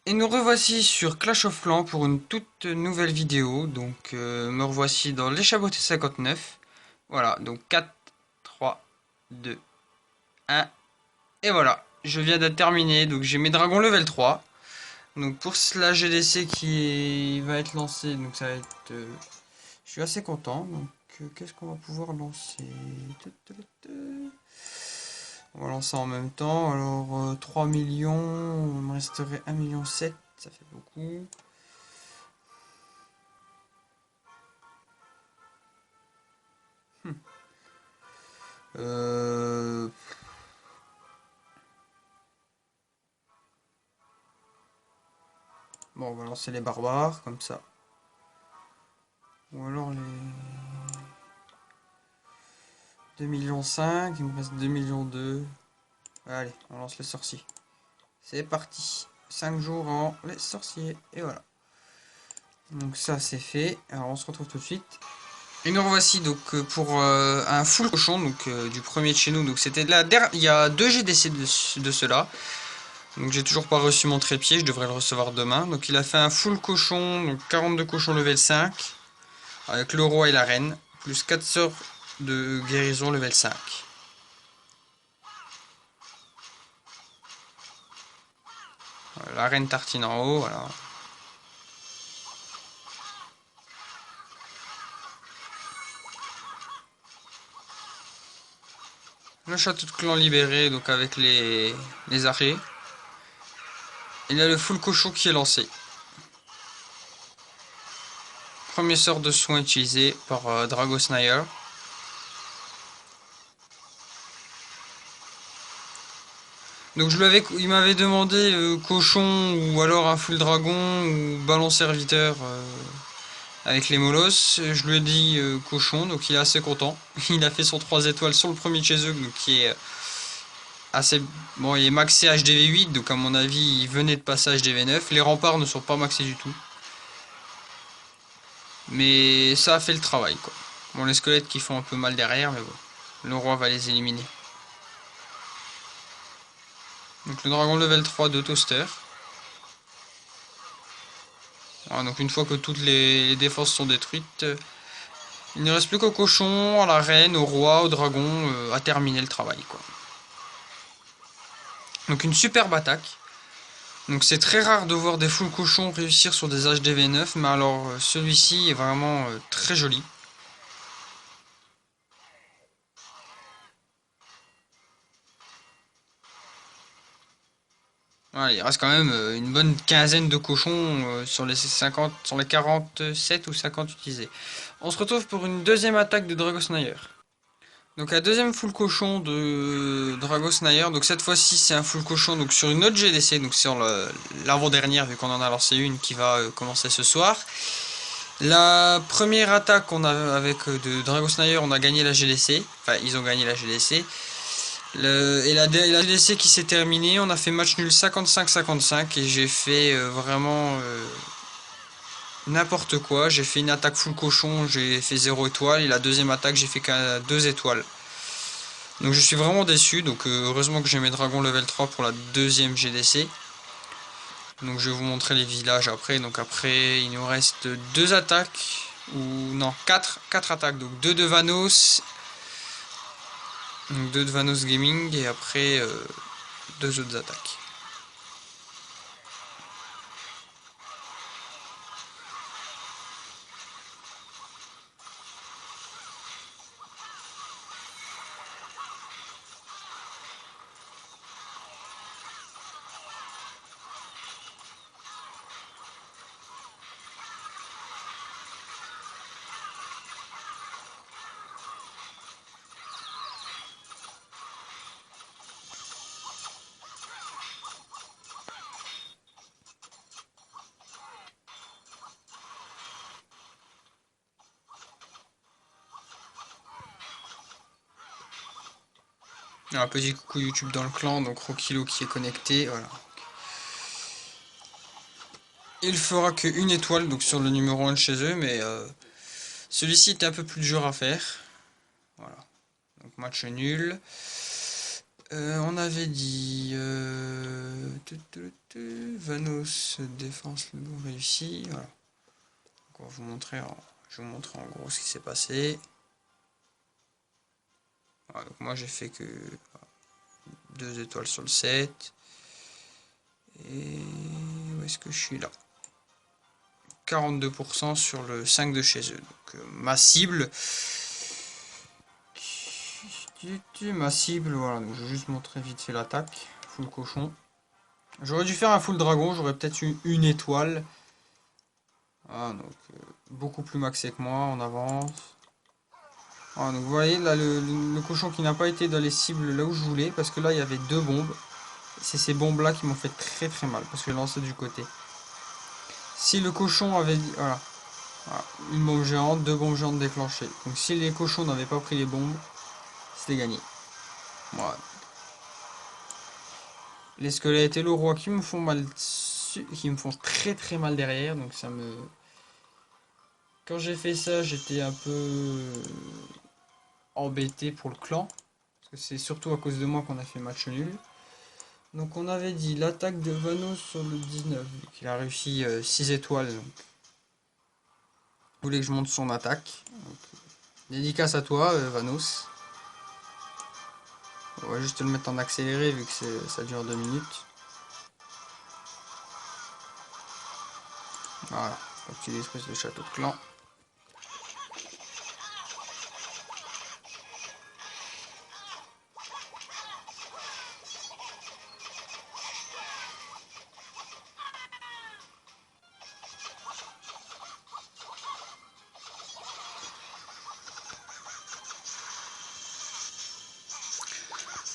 Et nous revoici sur Clash of Clans pour une toute nouvelle vidéo. Donc me revoici dans l'échabeauté 59. Voilà, donc 4, 3, 2, 1. Et voilà, je viens de terminer. Donc j'ai mes dragons level 3. Donc pour la GDC qui va être lancée, donc ça va être... je suis assez content. Donc qu'est-ce qu'on va pouvoir lancer? On va lancer en même temps. Alors 3 millions, il me resterait 1,7 million, ça fait beaucoup. Euh... Bon, on va lancer les barbares, comme ça. Ou alors les 2,5 millions, il me reste 2,2 millions. Allez, on lance les sorciers. C'est parti. 5 jours en les sorciers. Et voilà. Donc ça, c'est fait. Alors, on se retrouve tout de suite. Et nous revoici donc pour un full cochon, donc du premier de chez nous. Donc c'était de la dernière. Il y a 2 GDC de cela. Donc j'ai toujours pas reçu mon trépied, je devrais le recevoir demain. Donc il a fait un full cochon, donc 42 cochons level 5, avec le roi et la reine, plus 4 sorts de guérison level 5. Voilà, la reine tartine en haut, voilà. Le château de clan libéré, donc avec les archers. Il y a le full cochon qui est lancé. Premier sort de soin utilisé par Dragosnire. Donc il m'avait demandé cochon ou alors un full dragon ou ballon serviteur avec les molosses. Je lui ai dit cochon, donc il est assez content. Il a fait son 3 étoiles sur le premier de chez eux, donc qui est assez... Bon, il est maxé HDV 8, donc à mon avis il venait de passer HDV 9. Les remparts ne sont pas maxés du tout. Mais ça a fait le travail, quoi. Bon, les squelettes qui font un peu mal derrière, mais bon. Le roi va les éliminer. Donc le dragon level 3 de Toaster. Voilà, donc une fois que toutes les défenses sont détruites, il ne reste plus qu'au cochon, à la reine, au roi, au dragon, à terminer le travail, quoi. Donc une superbe attaque. Donc c'est très rare de voir des full cochons réussir sur des HDV 9, mais alors celui-ci est vraiment très joli. Voilà, il reste quand même une bonne quinzaine de cochons sur les 50, sur les 47 ou 50 utilisés. On se retrouve pour une deuxième attaque de Dragosnire. Donc la deuxième full cochon de Dragosnire, donc cette fois-ci c'est un full cochon donc sur une autre GDC, donc sur l'avant-dernière vu qu'on en a lancé une qui va commencer ce soir. La première attaque qu'on a avec de Dragosnire, on a gagné la GDC, enfin ils ont gagné la GDC. Et la GDC qui s'est terminée, on a fait match nul 55-55 et j'ai fait vraiment n'importe quoi. J'ai fait une attaque full cochon, j'ai fait 0 étoile et la deuxième attaque j'ai fait qu'à 2 étoiles. Donc je suis vraiment déçu, donc heureusement que j'ai mes dragons level 3 pour la deuxième GDC. Donc je vais vous montrer les villages après. Donc après il nous reste 2 attaques, ou non 4 attaques, donc 2 de Vanos, donc 2 de Vanos Gaming et après 2 autres attaques. Un petit coucou YouTube dans le clan, donc Rokilo qui est connecté, voilà. Il fera que une étoile donc sur le numéro 1 de chez eux, mais celui-ci était un peu plus dur à faire. Voilà. Donc match nul. On avait dit... Vanos défense le bon réussi. Voilà. Donc on va vous montrer je vais vous montrer en gros ce qui s'est passé. Voilà, donc moi j'ai fait que 2 étoiles sur le 7. Et où est-ce que je suis là? 42% sur le 5 de chez eux. Donc ma cible. Ma cible, voilà. Donc je vais juste montrer vite fait l'attaque. Full cochon. J'aurais dû faire un full dragon, j'aurais peut-être eu une étoile. Ah, donc beaucoup plus maxé que moi, on avance. Ah, donc vous voyez là le cochon qui n'a pas été dans les cibles là où je voulais, parce que là il y avait 2 bombes. C'est ces bombes là qui m'ont fait très très mal, parce que je lançais du côté. Si le cochon avait dit, voilà, voilà, une bombe géante, 2 bombes géantes déclenchées. Donc si les cochons n'avaient pas pris les bombes, c'était gagné. Voilà. Les squelettes et le roi qui me font mal, qui me font très très mal derrière, donc ça me... Quand j'ai fait ça, j'étais un peu embêté pour le clan, parce que c'est surtout à cause de moi qu'on a fait match nul. Donc on avait dit l'attaque de Vanos sur le 19, vu qu'il a réussi 6 étoiles. Donc. Vous voulez que je monte son attaque. Donc, dédicace à toi, Vanos. On va juste le mettre en accéléré vu que ça dure 2 minutes. Voilà, donc tu détruis le château de clan.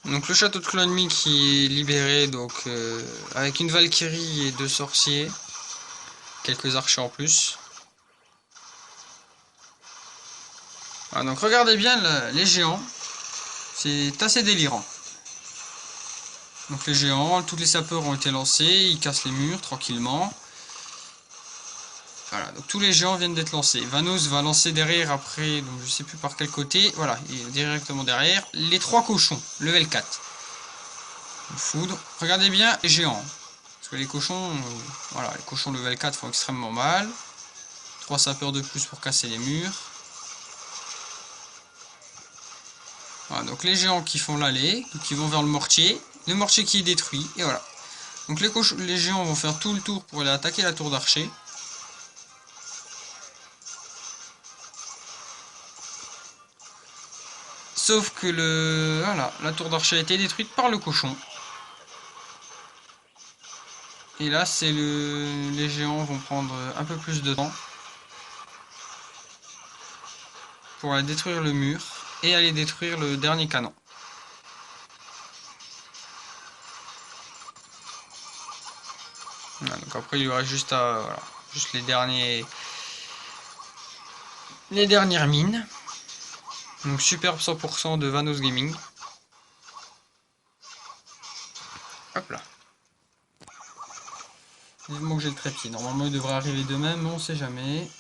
Donc le château de clan ennemi qui est libéré, donc avec une Valkyrie et 2 sorciers, quelques archers en plus. Ah, donc regardez bien les géants, c'est assez délirant. Donc les géants, tous les sapeurs ont été lancés, ils cassent les murs tranquillement. Voilà, donc tous les géants viennent d'être lancés. Vanos va lancer derrière après, donc je sais plus par quel côté. Voilà, il est directement derrière. Les 3 cochons, level 4. Foudre. Regardez bien les géants. Parce que les cochons, voilà, les cochons level 4 font extrêmement mal. 3 sapeurs de plus pour casser les murs. Voilà, donc les géants qui font l'allée, qui vont vers le mortier qui est détruit, et voilà. Donc les géants vont faire tout le tour pour aller attaquer la tour d'archer. Sauf que voilà, la tour d'archer a été détruite par le cochon. Et là, les géants vont prendre un peu plus de temps pour aller détruire le mur et aller détruire le dernier canon. Voilà, donc après, il y aura juste voilà, juste les dernières mines. Donc superbe 100% de Vanos Gaming. Hop là. Vivement que j'ai le trépied. Normalement, il devrait arriver demain, mais on sait jamais.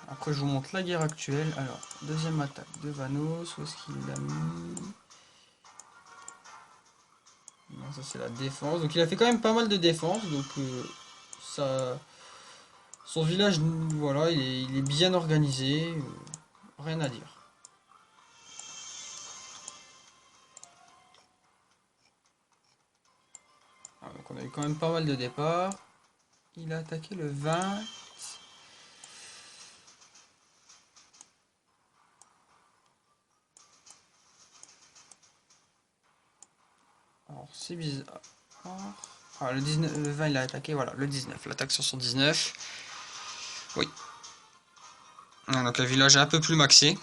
Après, je vous montre la guerre actuelle. Alors, deuxième attaque de Vanos. Où est-ce qu'il l'a mis? Non, ça c'est la défense. Donc, il a fait quand même pas mal de défense. Donc, son village, voilà, il est bien organisé. Rien à dire. Ah, donc, on a eu quand même pas mal de départs. Il a attaqué le 20. Alors, c'est bizarre. Ah, le 19, le 20, il a attaqué, voilà, le 19. L'attaque sur son 19. Oui. Ah, donc, le village est un peu plus maxé.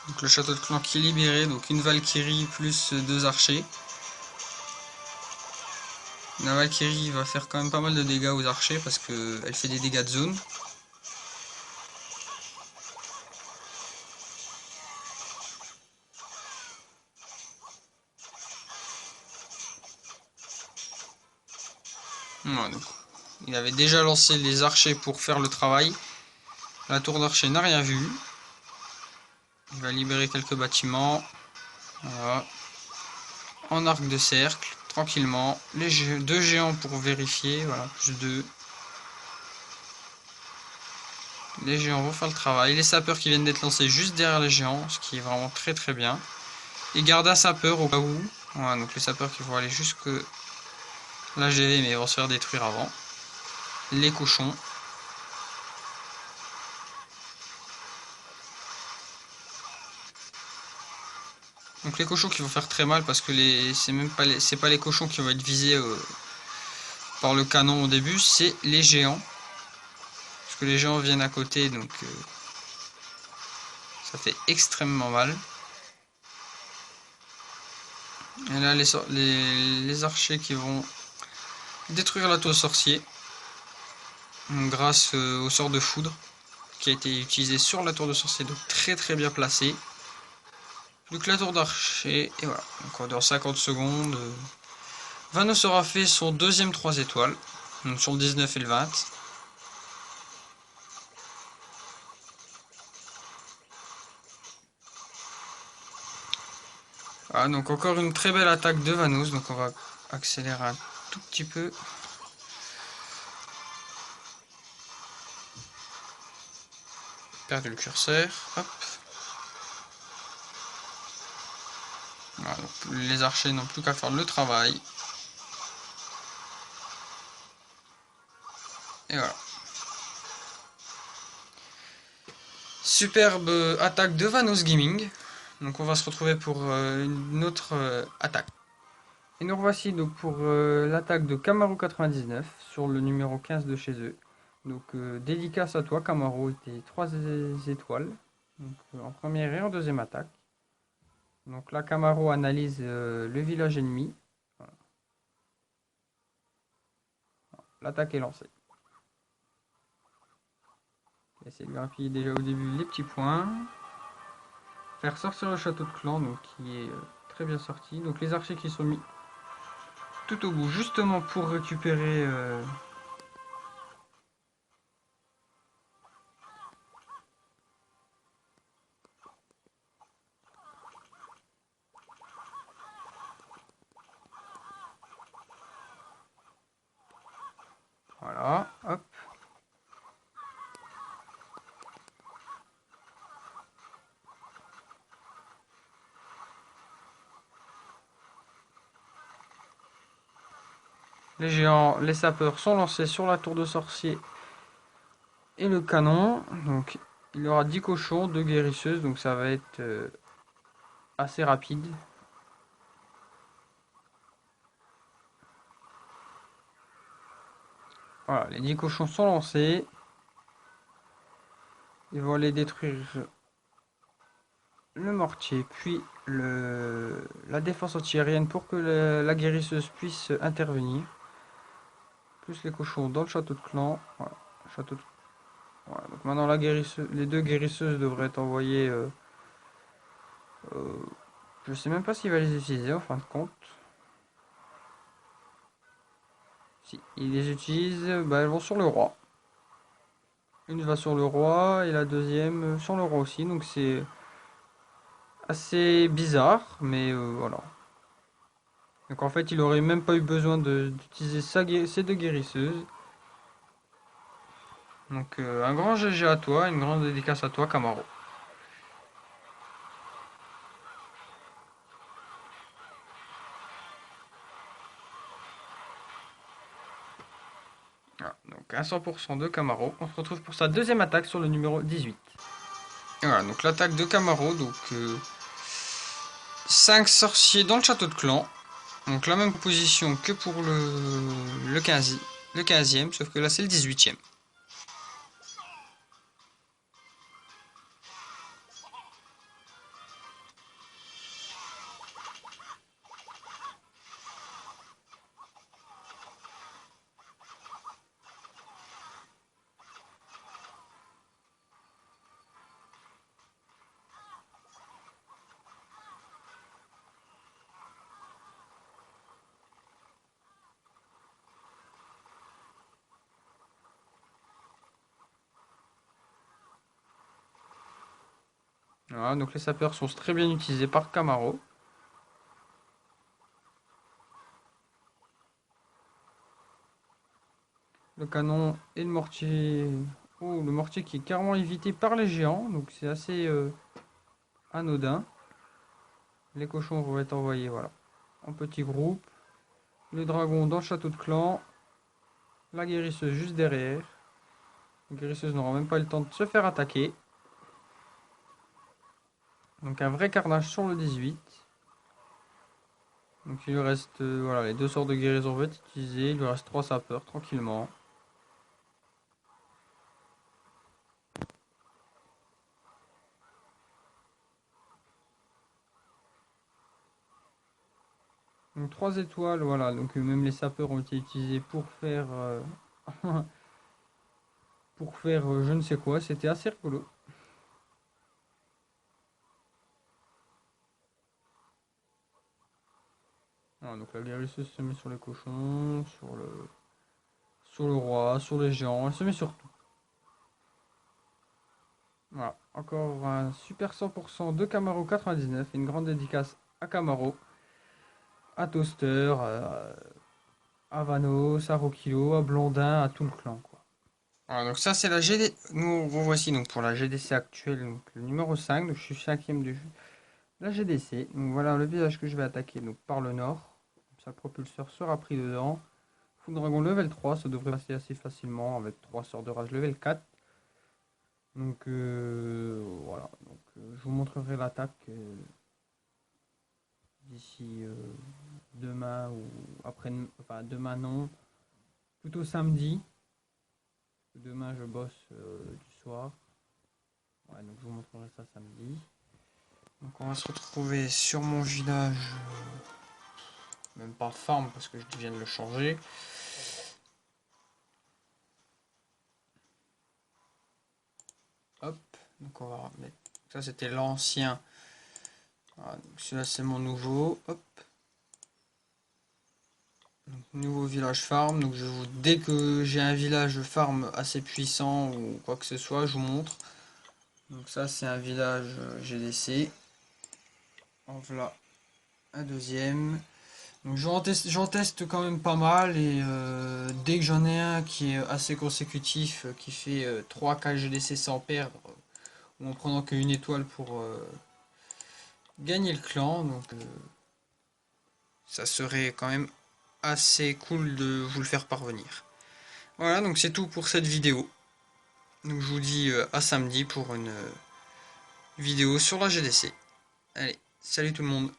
Donc, le château de clan qui est libéré. Donc, une Valkyrie plus 2 archers. La Valkyrie va faire quand même pas mal de dégâts aux archers parce qu'elle fait des dégâts de zone. Voilà, donc, il avait déjà lancé les archers pour faire le travail. La tour d'archer n'a rien vu. Il va libérer quelques bâtiments. Voilà. En arc de cercle, tranquillement. Les deux géants pour vérifier. Voilà, plus 2. Les géants vont faire le travail. Les sapeurs qui viennent d'être lancés juste derrière les géants, ce qui est vraiment très très bien. Il garde un sapeur au cas où. Voilà, donc les sapeurs qui vont aller jusque la GV, mais ils vont se faire détruire avant. Les cochons. Donc les cochons qui vont faire très mal parce que c'est pas les cochons qui vont être visés par le canon au début, c'est les géants. Parce que les géants viennent à côté, donc ça fait extrêmement mal. Et là, les archers qui vont détruire la tour sorcier grâce au sort de foudre qui a été utilisé sur la tour de sorcier, donc très très bien placé. Plus que la tour d'archer, et voilà. Donc dans 50 secondes, Vanos aura fait son deuxième 3 étoiles, donc sur le 19 et le 20. Voilà, donc encore une très belle attaque de Vanos, donc on va accélérer un tout petit peu. Perdu le curseur, hop. Voilà, donc les archers n'ont plus qu'à faire le travail. Et voilà. Superbe attaque de Vanos Gaming. Donc on va se retrouver pour une autre attaque. Et nous revoici donc pour l'attaque de Camaro 99 sur le numéro 15 de chez eux. Donc dédicace à toi Camaro, était 3 étoiles. Donc, en première et en deuxième attaque. Donc là Camaro analyse le village ennemi. Voilà. L'attaque est lancée. Essayer de grappiller déjà au début les petits points. Faire sortir le château de clan, donc qui est très bien sorti. Donc les archers qui sont mis tout au bout, justement pour récupérer voilà, hop. Les géants, les sapeurs sont lancés sur la tour de sorcier et le canon. Donc il y aura 10 cochons, 2 guérisseuses, donc ça va être assez rapide. Voilà, les 10 cochons sont lancés. Ils vont aller détruire le mortier, puis la défense antiaérienne pour que la guérisseuse puisse intervenir. Plus les cochons dans le château de clan. Voilà, château de... voilà, donc maintenant les deux guérisseuses devraient être envoyées. Euh, je sais même pas s'il va les utiliser en fin de compte. Si il les utilise, bah, elles vont sur le roi. Une va sur le roi et la deuxième sur le roi aussi. Donc c'est assez bizarre, mais voilà. Donc en fait, il aurait même pas eu besoin d'utiliser ces deux guérisseuses. Donc un grand GG à toi, une grande dédicace à toi, Camaro. Voilà, donc un 100% de Camaro. On se retrouve pour sa deuxième attaque sur le numéro 18. Et voilà, donc l'attaque de Camaro. Donc 5 sorciers dans le château de clan. Donc la même position que pour le 15, le 15e, sauf que là c'est le 18e. Voilà, donc les sapeurs sont très bien utilisés par Camaro. Le canon et le mortier. Oh, le mortier qui est carrément évité par les géants, donc c'est assez anodin. Les cochons vont être envoyés, voilà, en petits groupes. Le dragon dans le château de clan. La guérisseuse juste derrière. La guérisseuse n'aura même pas eu le temps de se faire attaquer. Donc un vrai carnage sur le 18. Donc il lui reste, voilà, les deux sorts de guérison vont être utilisés. Il lui reste 3 sapeurs tranquillement. Donc 3 étoiles, voilà. Donc même les sapeurs ont été utilisés pour faire, pour faire je ne sais quoi. C'était assez rigolo. Voilà, donc la guérisseuse se met sur les cochons, sur le roi, sur les géants. Elle se met sur tout. Voilà, encore un super 100% de Camaro 99. Une grande dédicace à Camaro, à Toaster, à Vanos, à Rokilo, à Blondin, à tout le clan, quoi. Voilà, donc ça c'est la GD. Nous revoici donc pour la GDC actuelle, donc le numéro 5. Donc je suis 5ème de la GDC. Donc voilà le village que je vais attaquer donc par le nord. Comme ça le propulseur sera pris dedans. Full Dragon level 3, ça devrait passer assez facilement avec 3 sorts de rage level 4. Donc voilà, donc, je vous montrerai l'attaque d'ici demain ou après, enfin demain non, plutôt samedi. Demain je bosse du soir. Ouais, donc je vous montrerai ça samedi. Donc on va se retrouver sur mon village, même pas farm parce que je viens de le changer. Hop, donc on va remettre. Ça c'était l'ancien. Voilà, celui-là c'est mon nouveau. Hop. Donc, nouveau village farm. Donc dès que j'ai un village farm assez puissant ou quoi que ce soit, je vous montre. Donc ça c'est un village GDC. En voilà un deuxième. Donc j'en teste quand même pas mal et dès que j'en ai un qui est assez consécutif, qui fait 3 KGDC sans perdre, ou en prenant qu'une étoile pour gagner le clan, donc ça serait quand même assez cool de vous le faire parvenir. Voilà, donc c'est tout pour cette vidéo. Donc je vous dis à samedi pour une vidéo sur la GDC. Allez, salut tout le monde.